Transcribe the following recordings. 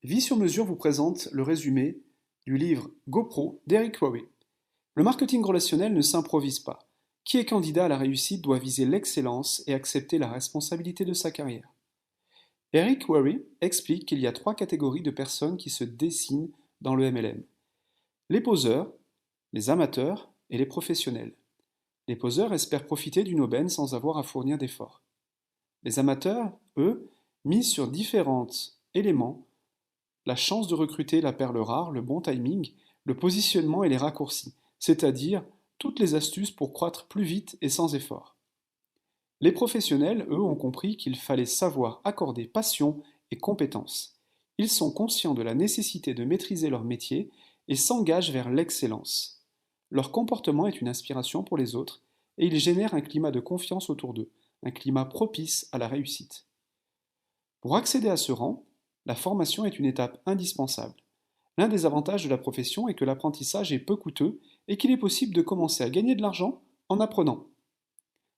Vie sur mesure vous présente le résumé du livre GoPro d'Eric Worre. Le marketing relationnel ne s'improvise pas. Qui est candidat à la réussite doit viser l'excellence et accepter la responsabilité de sa carrière. Eric Worre explique qu'il y a 3 catégories de personnes qui se dessinent dans le MLM. Les poseurs, les amateurs et les professionnels. Les poseurs espèrent profiter d'une aubaine sans avoir à fournir d'efforts. Les amateurs, eux, misent sur différents éléments: la chance de recruter la perle rare, le bon timing, le positionnement et les raccourcis, c'est-à-dire toutes les astuces pour croître plus vite et sans effort. Les professionnels, eux, ont compris qu'il fallait savoir accorder passion et compétence. Ils sont conscients de la nécessité de maîtriser leur métier et s'engagent vers l'excellence. Leur comportement est une inspiration pour les autres et ils génèrent un climat de confiance autour d'eux, un climat propice à la réussite. Pour accéder à ce rang, la formation est une étape indispensable. L'un des avantages de la profession est que l'apprentissage est peu coûteux et qu'il est possible de commencer à gagner de l'argent en apprenant.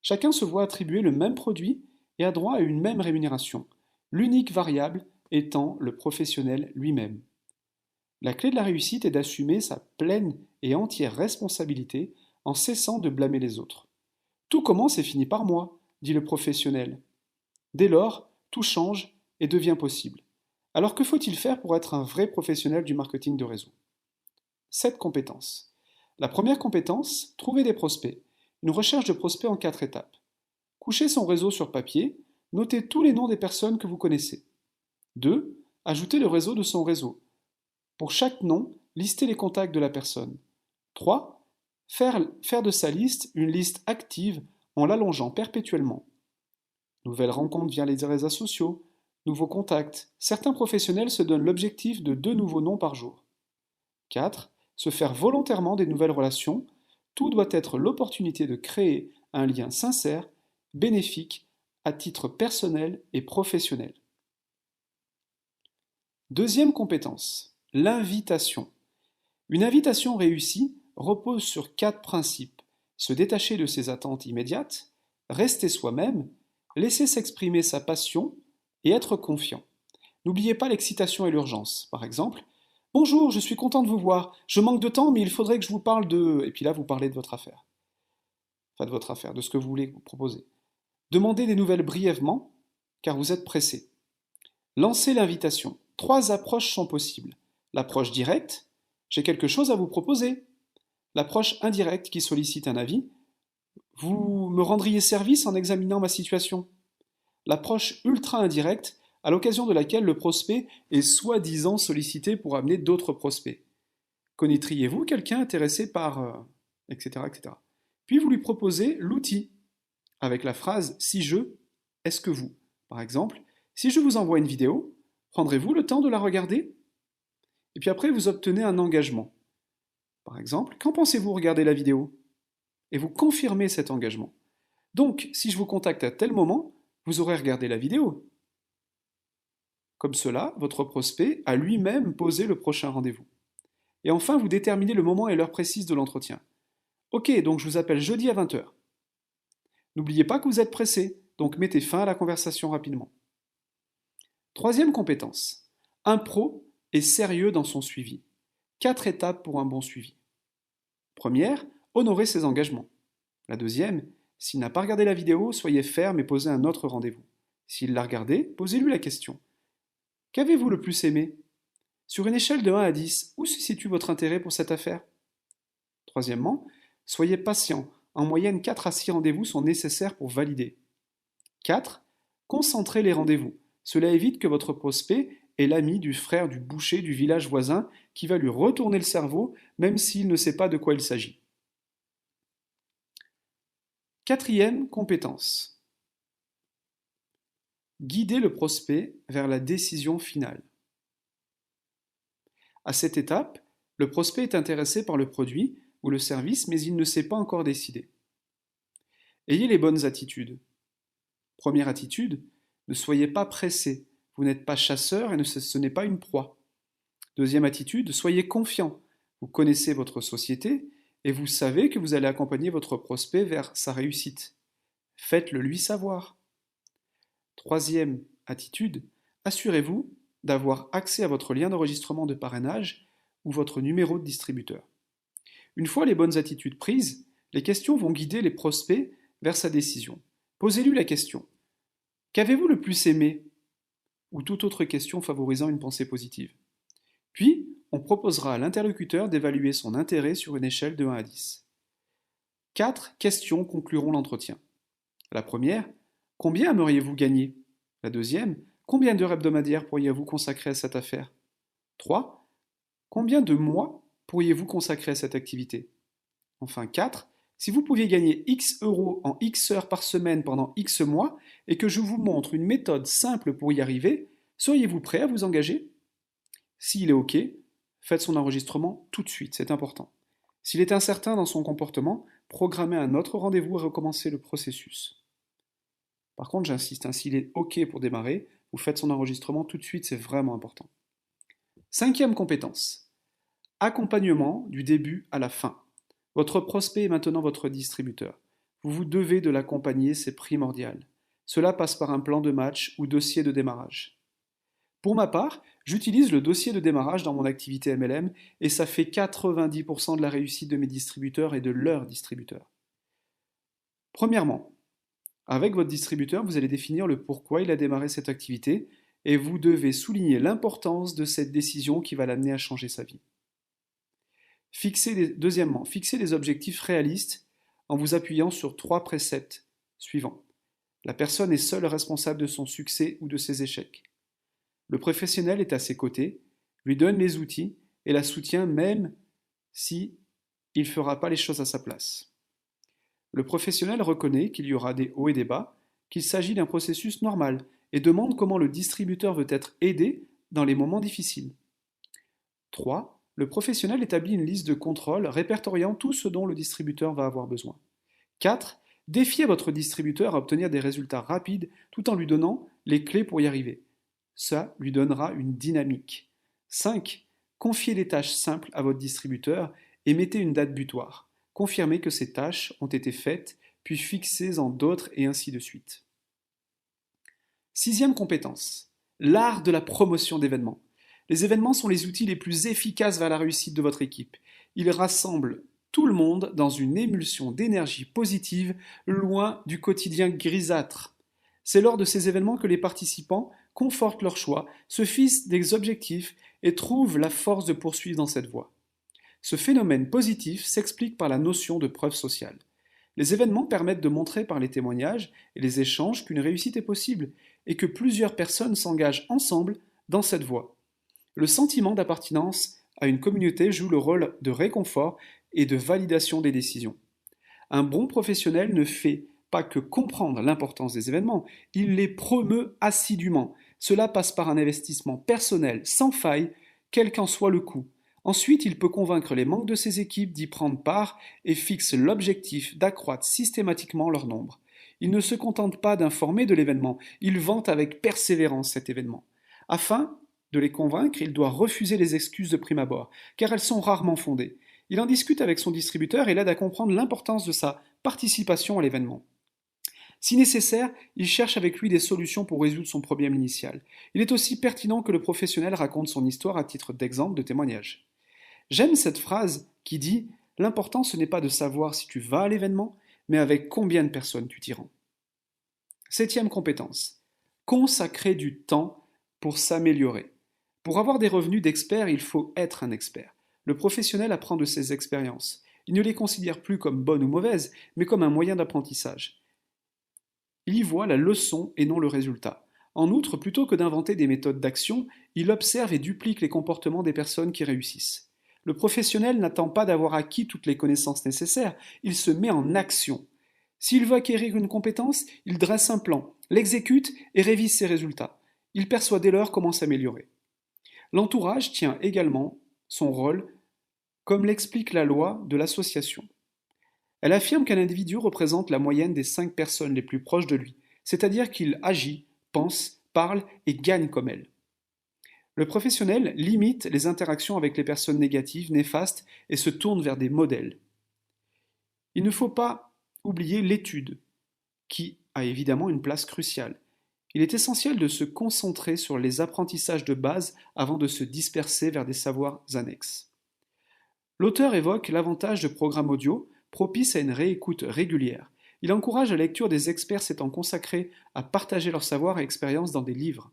Chacun se voit attribuer le même produit et a droit à une même rémunération, l'unique variable étant le professionnel lui-même. La clé de la réussite est d'assumer sa pleine et entière responsabilité en cessant de blâmer les autres. Tout commence et finit par moi, dit le professionnel. Dès lors, tout change et devient possible. Alors que faut-il faire pour être un vrai professionnel du marketing de réseau? 7 compétences. La première compétence, trouver des prospects. Une recherche de prospects en 4 étapes. Coucher son réseau sur papier, notez tous les noms des personnes que vous connaissez. 2. Ajouter le réseau de son réseau. Pour chaque nom, listez les contacts de la personne. 3. Faire de sa liste une liste active en l'allongeant perpétuellement. Nouvelles rencontres via les réseaux sociaux, nouveaux contacts. Certains professionnels se donnent l'objectif de 2 nouveaux noms par jour. 4. Se faire volontairement des nouvelles relations. Tout doit être l'opportunité de créer un lien sincère, bénéfique, à titre personnel et professionnel. Deuxième compétence, l'invitation. Une invitation réussie repose sur 4 principes. Se détacher de ses attentes immédiates, rester soi-même, laisser s'exprimer sa passion et être confiant. N'oubliez pas l'excitation et l'urgence. Par exemple, bonjour, je suis content de vous voir. Je manque de temps, mais il faudrait que je vous parle de... Et puis là, vous parlez de votre affaire. Enfin, de votre affaire, de ce que vous voulez vous proposer. Demandez des nouvelles brièvement, car vous êtes pressé. Lancez l'invitation. 3 approches sont possibles. L'approche directe, j'ai quelque chose à vous proposer. L'approche indirecte qui sollicite un avis, vous me rendriez service en examinant ma situation. L'approche ultra indirecte, à l'occasion de laquelle le prospect est soi-disant sollicité pour amener d'autres prospects. Connaîtriez-vous quelqu'un intéressé par... etc., etc. Puis vous lui proposez l'outil, avec la phrase « si je, est-ce que vous ?» Par exemple, si je vous envoie une vidéo, prendrez-vous le temps de la regarder? Et puis après, vous obtenez un engagement. Par exemple, quand pensez-vous regarder la vidéo? Et vous confirmez cet engagement. Donc, si je vous contacte à tel moment, vous aurez regardé la vidéo. Comme cela, votre prospect a lui-même posé le prochain rendez-vous. Et enfin, vous déterminez le moment et l'heure précise de l'entretien. Ok, donc je vous appelle jeudi à 20 h. N'oubliez pas que vous êtes pressé, donc mettez fin à la conversation rapidement. Troisième compétence. Un pro est sérieux dans son suivi. 4 étapes pour un bon suivi. Première, honorer ses engagements. La deuxième, s'il n'a pas regardé la vidéo, soyez ferme et posez un autre rendez-vous. S'il l'a regardé, posez-lui la question. Qu'avez-vous le plus aimé? Sur une échelle de 1 à 10, où se situe votre intérêt pour cette affaire? Troisièmement, soyez patient. En moyenne, 4 à 6 rendez-vous sont nécessaires pour valider. 4. Concentrez les rendez-vous. Cela évite que votre prospect est l'ami du frère du boucher du village voisin qui va lui retourner le cerveau même s'il ne sait pas de quoi il s'agit. Quatrième compétence. Guider le prospect vers la décision finale. À cette étape, le prospect est intéressé par le produit ou le service, mais il ne s'est pas encore décidé. Ayez les bonnes attitudes. Première attitude, ne soyez pas pressé. Vous n'êtes pas chasseur et ce n'est pas une proie. Deuxième attitude, soyez confiant. Vous connaissez votre société et vous savez que vous allez accompagner votre prospect vers sa réussite. Faites-le lui savoir. Troisième attitude, assurez-vous d'avoir accès à votre lien d'enregistrement de parrainage ou votre numéro de distributeur. Une fois les bonnes attitudes prises, les questions vont guider les prospects vers sa décision. Posez-lui la question: qu'avez-vous le plus aimé? Ou toute autre question favorisant une pensée positive. Puis, on proposera à l'interlocuteur d'évaluer son intérêt sur une échelle de 1 à 10. 4 questions concluront l'entretien. La première: combien aimeriez-vous gagner? La deuxième: combien d'heures hebdomadaires pourriez-vous consacrer à cette affaire? 3. Combien de mois pourriez-vous consacrer à cette activité? Enfin 4. Si vous pouviez gagner X euros en X heures par semaine pendant X mois et que je vous montre une méthode simple pour y arriver, seriez-vous prêt à vous engager? S'il est OK, faites son enregistrement tout de suite, c'est important. S'il est incertain dans son comportement, programmez un autre rendez-vous et recommencez le processus. Par contre, j'insiste, s'il est OK pour démarrer, vous faites son enregistrement tout de suite, c'est vraiment important. 5e compétence. Accompagnement du début à la fin. Votre prospect est maintenant votre distributeur. Vous vous devez de l'accompagner, c'est primordial. Cela passe par un plan de match ou dossier de démarrage. Pour ma part, j'utilise le dossier de démarrage dans mon activité MLM et ça fait 90% de la réussite de mes distributeurs et de leurs distributeurs. Premièrement, avec votre distributeur, vous allez définir le pourquoi il a démarré cette activité et vous devez souligner l'importance de cette décision qui va l'amener à changer sa vie. Deuxièmement, fixez des objectifs réalistes en vous appuyant sur 3 préceptes suivants. La personne est seule responsable de son succès ou de ses échecs. Le professionnel est à ses côtés, lui donne les outils et la soutient même si il ne fera pas les choses à sa place. Le professionnel reconnaît qu'il y aura des hauts et des bas, qu'il s'agit d'un processus normal et demande comment le distributeur veut être aidé dans les moments difficiles. 3. Le professionnel établit une liste de contrôles répertoriant tout ce dont le distributeur va avoir besoin. 4. Défiez votre distributeur à obtenir des résultats rapides tout en lui donnant les clés pour y arriver. Ça lui donnera une dynamique. 5. Confiez des tâches simples à votre distributeur et mettez une date butoir. Confirmez que ces tâches ont été faites, puis fixez-en d'autres et ainsi de suite. 6e compétence, l'art de la promotion d'événements. Les événements sont les outils les plus efficaces vers la réussite de votre équipe. Ils rassemblent tout le monde dans une émulsion d'énergie positive, loin du quotidien grisâtre. C'est lors de ces événements que les participants confortent leur choix, se fixent des objectifs et trouvent la force de poursuivre dans cette voie. Ce phénomène positif s'explique par la notion de preuve sociale. Les événements permettent de montrer par les témoignages et les échanges qu'une réussite est possible et que plusieurs personnes s'engagent ensemble dans cette voie. Le sentiment d'appartenance à une communauté joue le rôle de réconfort et de validation des décisions. Un bon professionnel ne fait pas que comprendre l'importance des événements, il les promeut assidûment. Cela passe par un investissement personnel sans faille, quel qu'en soit le coût. Ensuite, il peut convaincre les membres de ses équipes d'y prendre part et fixe l'objectif d'accroître systématiquement leur nombre. Il ne se contente pas d'informer de l'événement, il vante avec persévérance cet événement. Afin de les convaincre, il doit refuser les excuses de prime abord, car elles sont rarement fondées. Il en discute avec son distributeur et l'aide à comprendre l'importance de sa participation à l'événement. Si nécessaire, il cherche avec lui des solutions pour résoudre son problème initial. Il est aussi pertinent que le professionnel raconte son histoire à titre d'exemple de témoignage. J'aime cette phrase qui dit « L'important ce n'est pas de savoir si tu vas à l'événement, mais avec combien de personnes tu t'y rends. » 7e compétence. Consacrer du temps pour s'améliorer. Pour avoir des revenus d'expert, il faut être un expert. Le professionnel apprend de ses expériences. Il ne les considère plus comme bonnes ou mauvaises, mais comme un moyen d'apprentissage. Il y voit la leçon et non le résultat. En outre, plutôt que d'inventer des méthodes d'action, il observe et duplique les comportements des personnes qui réussissent. Le professionnel n'attend pas d'avoir acquis toutes les connaissances nécessaires, il se met en action. S'il veut acquérir une compétence, il dresse un plan, l'exécute et révise ses résultats. Il perçoit dès lors comment s'améliorer. L'entourage tient également son rôle, comme l'explique la loi de l'association. Elle affirme qu'un individu représente la moyenne des 5 personnes les plus proches de lui, c'est-à-dire qu'il agit, pense, parle et gagne comme elle. Le professionnel limite les interactions avec les personnes négatives, néfastes et se tourne vers des modèles. Il ne faut pas oublier l'étude, qui a évidemment une place cruciale. Il est essentiel de se concentrer sur les apprentissages de base avant de se disperser vers des savoirs annexes. L'auteur évoque l'avantage de programmes audio propices à une réécoute régulière. Il encourage la lecture des experts s'étant consacrés à partager leur savoir et expérience dans des livres.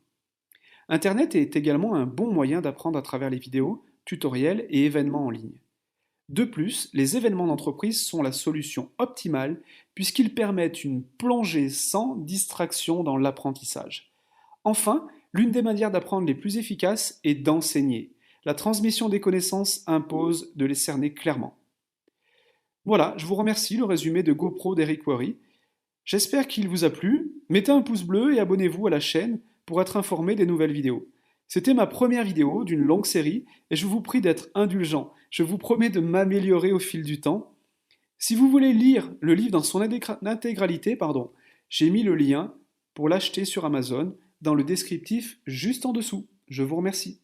Internet est également un bon moyen d'apprendre à travers les vidéos, tutoriels et événements en ligne. De plus, les événements d'entreprise sont la solution optimale puisqu'ils permettent une plongée sans distraction dans l'apprentissage. Enfin, l'une des manières d'apprendre les plus efficaces est d'enseigner. La transmission des connaissances impose de les cerner clairement. Voilà, je vous remercie, le résumé de GoPro d'Eric Worre. J'espère qu'il vous a plu. Mettez un pouce bleu et abonnez-vous à la chaîne pour être informé des nouvelles vidéos. C'était ma première vidéo d'une longue série et je vous prie d'être indulgent. Je vous promets de m'améliorer au fil du temps. Si vous voulez lire le livre dans son intégralité, j'ai mis le lien pour l'acheter sur Amazon dans le descriptif juste en dessous. Je vous remercie.